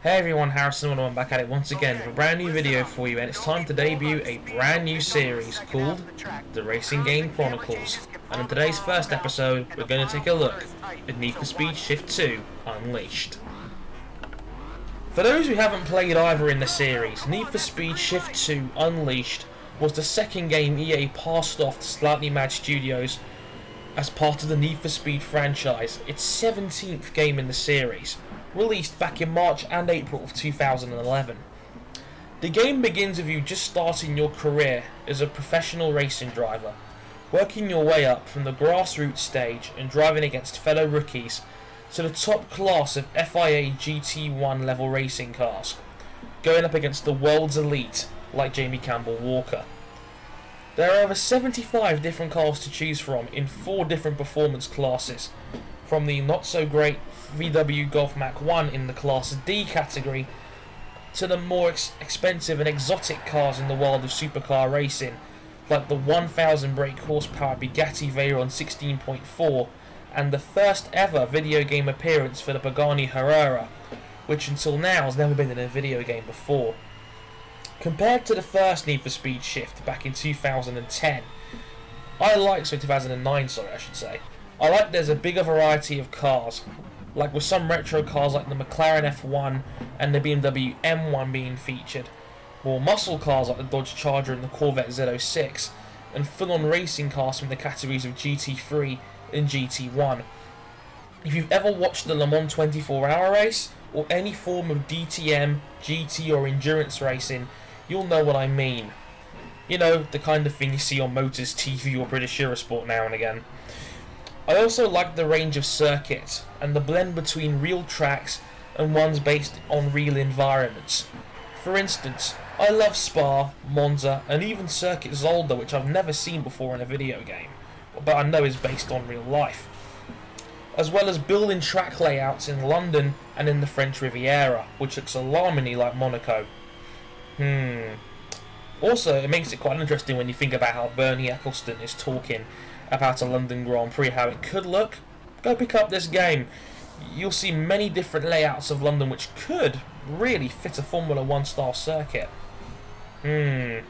Hey everyone, Harrison and I'm back at it once again with a brand new video for you, and it's time to debut a brand new series called the Racing Game Chronicles. And in today's first episode, we're going to take a look at Need for Speed Shift 2 Unleashed. For those who haven't played either in the series, Need for Speed Shift 2 Unleashed was the second game EA passed off to Slightly Mad Studios as part of the Need for Speed franchise, its 17th game in the series, released back in March and April of 2011. The game begins with you just starting your career as a professional racing driver, working your way up from the grassroots stage and driving against fellow rookies to the top class of FIA GT1 level racing cars, going up against the world's elite like Jamie Campbell Walker. There are over 75 different cars to choose from in 4 different performance classes, from the not so great VW Golf Mach 1 in the Class D category to the more expensive and exotic cars in the world of supercar racing, like the 1000 brake horsepower Bugatti Veyron 16.4 and the first ever video game appearance for the Pagani Carrera, which until now has never been in a video game before. Compared to the first Need for Speed Shift back in 2010, 2009 I should say, I like there's a bigger variety of cars, like with some retro cars like the McLaren F1 and the BMW M1 being featured, more muscle cars like the Dodge Charger and the Corvette Z06, and full-on racing cars from the categories of GT3 and GT1. If you've ever watched the Le Mans 24-hour race, or any form of DTM, GT or endurance racing, you'll know what I mean. You know, the kind of thing you see on Motors TV or British Eurosport now and again. I also like the range of circuits and the blend between real tracks and ones based on real environments. For instance, I love Spa, Monza and even Circuit Zolder, which I've never seen before in a video game, but I know is based on real life, as well as building track layouts in London and in the French Riviera, which looks alarmingly like Monaco. Also, it makes it quite interesting when you think about how Bernie Ecclestone is talking about a London Grand Prix, how it could look. Go pick up this game. You'll see many different layouts of London which could really fit a Formula 1 style circuit. The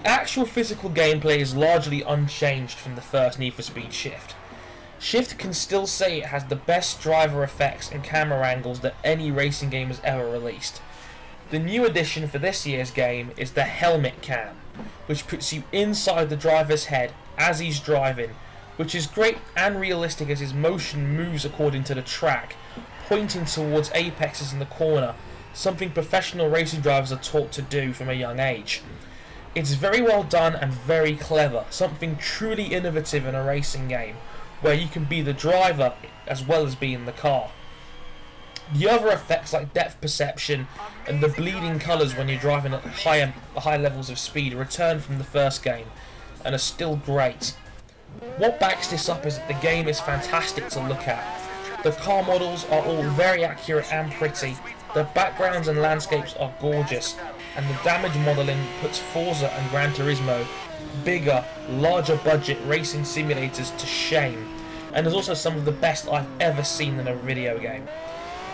actual physical gameplay is largely unchanged from the first Need for Speed Shift. Shift can still say it has the best driver effects and camera angles that any racing game has ever released. The new addition for this year's game is the helmet cam, which puts you inside the driver's head as he's driving, which is great and realistic as his motion moves according to the track, pointing towards apexes in the corner, something professional racing drivers are taught to do from a young age. It's very well done and very clever, something truly innovative in a racing game, where you can be the driver as well as be in the car. The other effects like depth perception and the bleeding colours when you're driving at high levels of speed return from the first game and are still great. What backs this up is that the game is fantastic to look at. The car models are all very accurate and pretty, the backgrounds and landscapes are gorgeous, and the damage modelling puts Forza and Gran Turismo, bigger, larger budget racing simulators, to shame, and is also some of the best I've ever seen in a video game.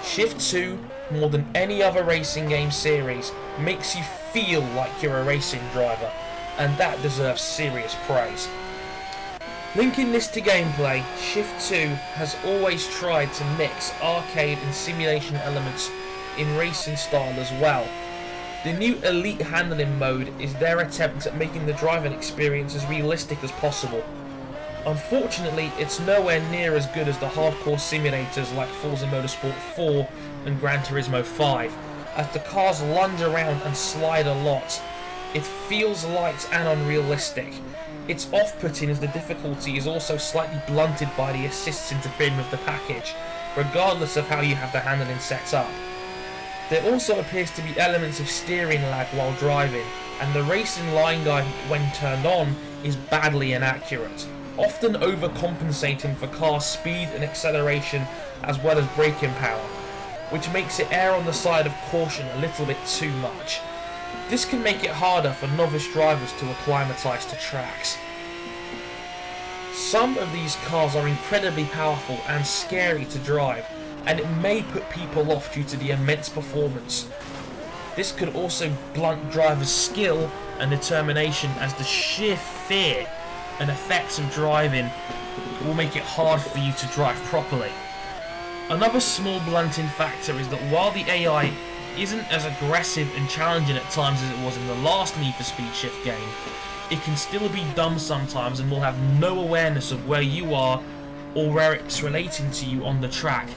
Shift 2, more than any other racing game series, makes you feel like you're a racing driver, and that deserves serious praise. Linking this to gameplay, Shift 2 has always tried to mix arcade and simulation elements in racing style as well. The new Elite Handling mode is their attempt at making the driving experience as realistic as possible. Unfortunately, it's nowhere near as good as the hardcore simulators like Forza Motorsport 4 and Gran Turismo 5, as the cars lunge around and slide a lot. It feels light and unrealistic. It's off-putting as the difficulty is also slightly blunted by the assists interfering with the package, regardless of how you have the handling set up. There also appears to be elements of steering lag while driving, and the racing line guide when turned on is badly inaccurate, often overcompensating for car speed and acceleration as well as braking power, which makes it err on the side of caution a little bit too much. This can make it harder for novice drivers to acclimatise to tracks. Some of these cars are incredibly powerful and scary to drive, and it may put people off due to the immense performance. This could also blunt drivers' skill and determination, as the sheer fear and effects of driving will make it hard for you to drive properly. Another small blunting factor is that while the AI isn't as aggressive and challenging at times as it was in the last Need for Speed Shift game, it can still be dumb sometimes and will have no awareness of where you are or where it's relating to you on the track,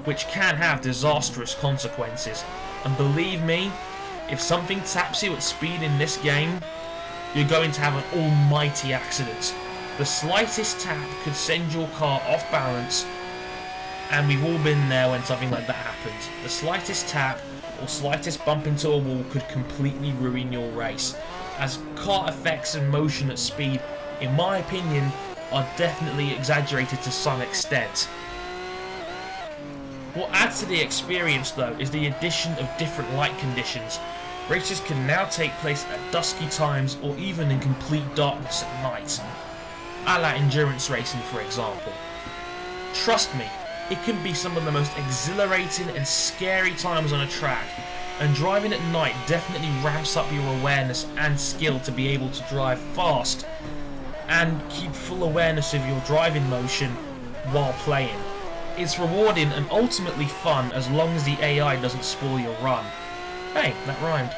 which can have disastrous consequences. And believe me, if something taps you at speed in this game, you're going to have an almighty accident. The slightest tap could send your car off balance, and we've all been there when something like that happens. The slightest tap or slightest bump into a wall could completely ruin your race, as car effects and motion at speed, in my opinion, are definitely exaggerated to some extent. What adds to the experience though is the addition of different light conditions. Races can now take place at dusky times or even in complete darkness at night, a la endurance racing for example. Trust me, it can be some of the most exhilarating and scary times on a track, and driving at night definitely ramps up your awareness and skill to be able to drive fast and keep full awareness of your driving motion while playing. It's rewarding and ultimately fun as long as the AI doesn't spoil your run. Hey, that rhymed.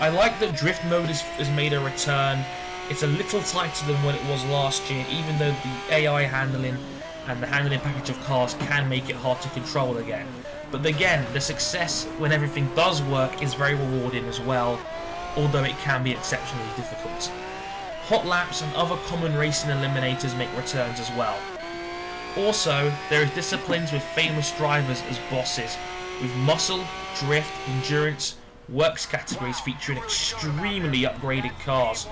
I like that drift mode has made a return. It's a little tighter than what it was last year, even though the AI handling and the handling package of cars can make it hard to control again. But again, the success when everything does work is very rewarding as well, although it can be exceptionally difficult. Hot laps and other common racing eliminators make returns as well. Also, there are disciplines with famous drivers as bosses, with muscle, drift, endurance, works categories featuring extremely upgraded cars.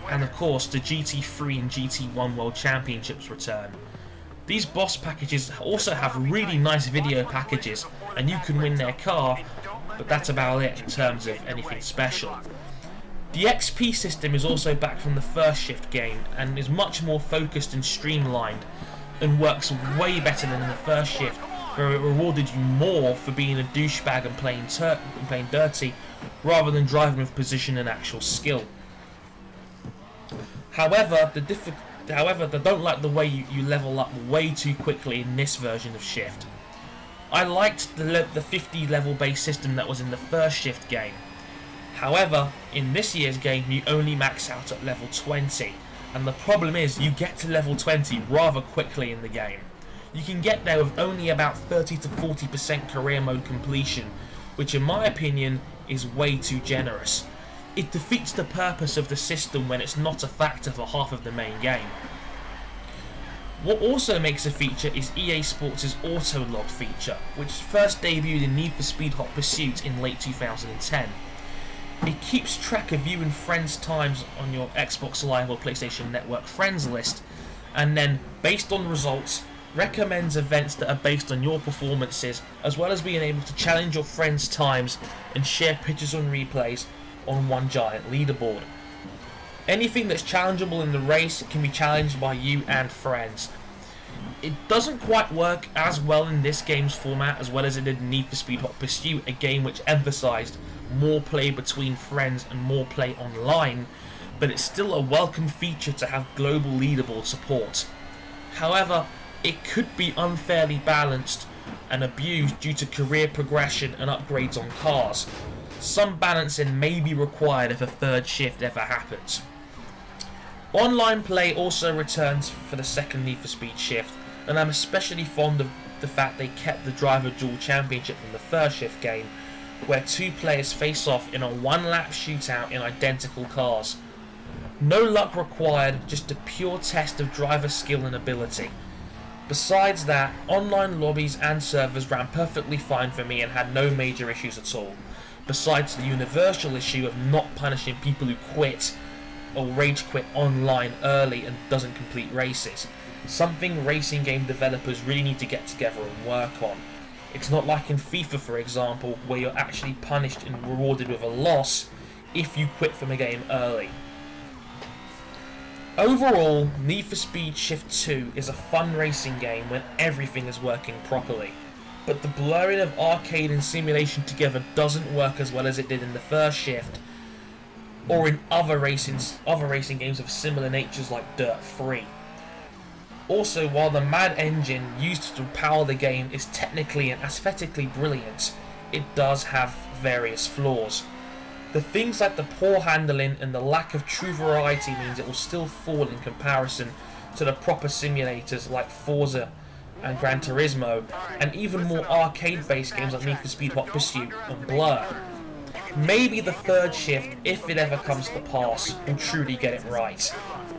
And of course, the GT3 and GT1 World Championships return. These boss packages also have really nice video packages, and you can win their car, but that's about it in terms of anything special. The XP system is also back from the first Shift game, and is much more focused and streamlined, and works way better than in the first Shift, where it rewarded you more for being a douchebag and playing dirty, rather than driving with position and actual skill. However, I don't like the way you level up way too quickly in this version of Shift. I liked the 50 level base system that was in the first Shift game. However, in this year's game you only max out at level 20, and the problem is you get to level 20 rather quickly in the game. You can get there with only about 30 to 40% career mode completion, which in my opinion is way too generous. It defeats the purpose of the system when it's not a factor for half of the main game. What also makes a feature is EA Sports' Auto Log feature, which first debuted in Need for Speed Hot Pursuit in late 2010. It keeps track of you and friends' times on your Xbox Live or PlayStation Network friends list, and then, based on results, recommends events that are based on your performances, as well as being able to challenge your friends' times and share pictures and replays on one giant leaderboard. Anything that's challengeable in the race can be challenged by you and friends. It doesn't quite work as well in this game's format as well as it did in Need for Speed Hot Pursuit, a game which emphasised more play between friends and more play online, but it's still a welcome feature to have global leaderboard support. However, it could be unfairly balanced and abused due to career progression and upgrades on cars. Some balancing may be required if a third Shift ever happens. Online play also returns for the second Need for Speed Shift, and I'm especially fond of the fact they kept the driver duel championship from the first Shift game, where two players face off in a one-lap shootout in identical cars. No luck required, just a pure test of driver skill and ability. Besides that, online lobbies and servers ran perfectly fine for me and had no major issues at all, besides the universal issue of not punishing people who quit or rage quit online early and doesn't complete races. Something racing game developers really need to get together and work on. It's not like in FIFA, for example, where you're actually punished and rewarded with a loss if you quit from a game early. Overall, Need for Speed Shift 2 is a fun racing game when everything is working properly, but the blurring of arcade and simulation together doesn't work as well as it did in the first Shift, or in other racing games of similar natures like Dirt 3. Also, while the MAD engine used to power the game is technically and aesthetically brilliant, it does have various flaws. The things like the poor handling and the lack of true variety means it will still fall in comparison to the proper simulators like Forza and Gran Turismo, and even more arcade-based games like Need for Speed Hot Pursuit and Blur. Maybe the third Shift, if it ever comes to pass, will truly get it right,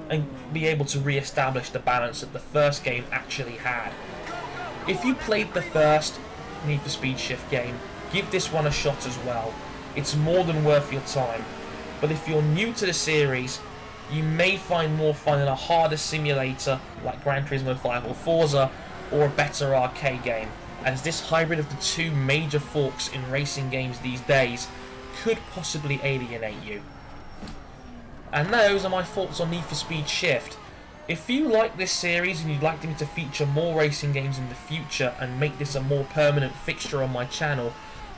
and be able to re-establish the balance that the first game actually had. If you played the first Need for Speed Shift game, give this one a shot as well. It's more than worth your time, but if you're new to the series, you may find more fun in a harder simulator like Gran Turismo 5 or Forza, or a better arcade game, as this hybrid of the two major forks in racing games these days could possibly alienate you. And those are my thoughts on Need for Speed Shift. If you like this series and you'd like me to feature more racing games in the future and make this a more permanent fixture on my channel,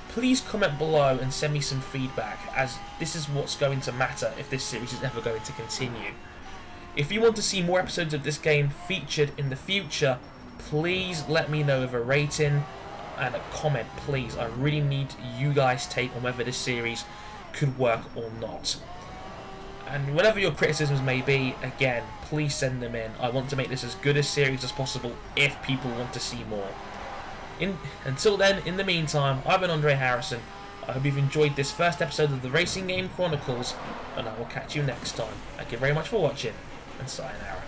please comment below and send me some feedback, as this is what's going to matter if this series is ever going to continue. If you want to see more episodes of this game featured in the future, please let me know with a rating and a comment, please. I really need you guys' take on whether this series could work or not. And whatever your criticisms may be, again, please send them in. I want to make this as good a series as possible if people want to see more. Until then, in the meantime, I've been Andre Harrison. I hope you've enjoyed this first episode of the Racing Game Chronicles, and I will catch you next time. Thank you very much for watching, and sayonara.